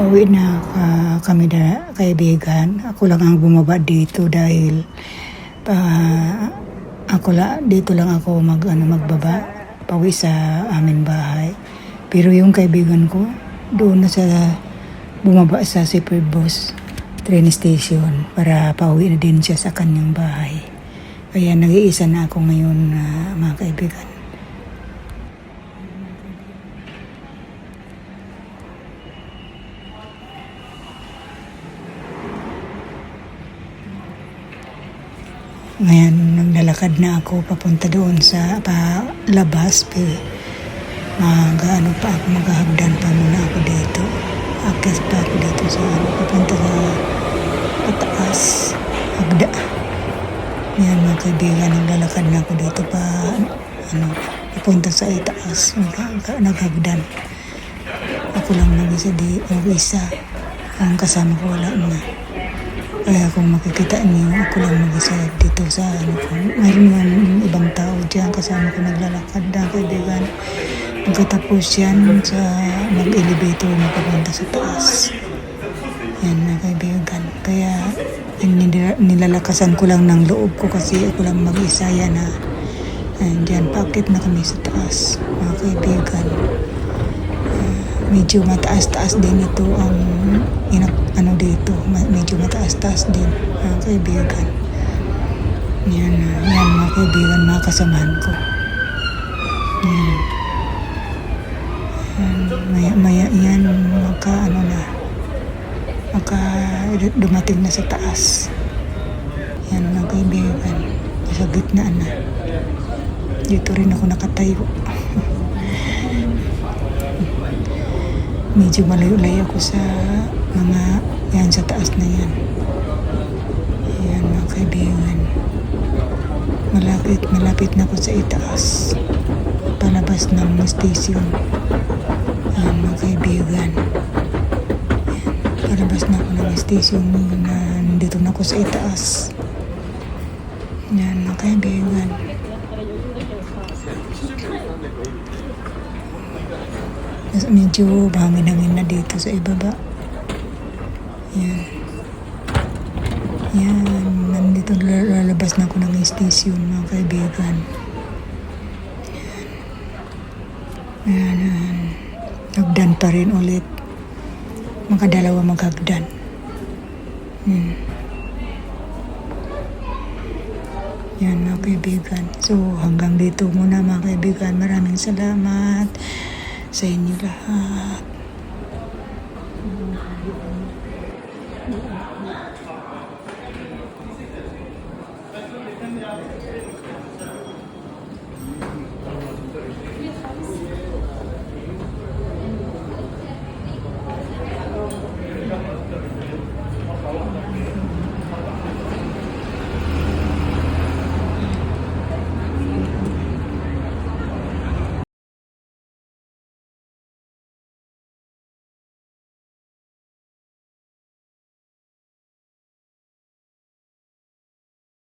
Pauwi na kami na kaibigan. Ako lang ang bumaba dito dahil dito lang ako magbaba. Pauwi sa aming bahay. Pero yung kaibigan ko, doon na sa bumaba sa Superbus train station para pauwi na din siya sa kanyang bahay. Kaya nag-iisa na ako ngayon, mga kaibigan. Ngayon, naglalakad na ako papunta doon sa labas. Maghahagdan pa muna ako dito. Akyat pa ako dito sa papunta sa pataas. Hagda. Yan mga kaibigan, naglalakad na ako dito papunta sa itaas. Naghagdan. Ako lang mag-isa. Ang kasama ko wala na. Kaya kung makikita niyo, ako lang mag-isa dito sa mayroon man ibang tao dyan kasama ko naglalakad na kaibigan. Pagkatapos yan sa mag-elevator na papunta sa taas. Yan mga kaibigan. Kaya nilalakasan ko lang ng loob ko kasi ako lang mag-isa yan na. Dyan, paakit na kami sa taas mga kaibigan. Medyo mataas-taas din ito ang dito. Medyo mataas-taas din mga kaibigan. Yan mga kaibigan, mga kasamahan ko. Maya yan dumating na sa taas. Yan mga kaibigan, sa gitna na. Dito rin ako nakatayo. Medyo malayo-layo ako sa yan sa taas na yan. Yan mga kaibigan. Malapit na ako sa itaas. Palabas ng station. Yan mga kaibigan. Yan. Palabas na ako ng station na nandito na ako sa itaas. Yan mga kaibigan. Medyo hangin-hangin na dito sa ibaba. Yan, nandito lalabas na ako ng station mga kaibigan. Yan. Hagdan pa rin ulit. Makadalawa maghagdan. Yan mga kaibigan. So hanggang dito muna mga kaibigan. Maraming salamat sa inyo lahat.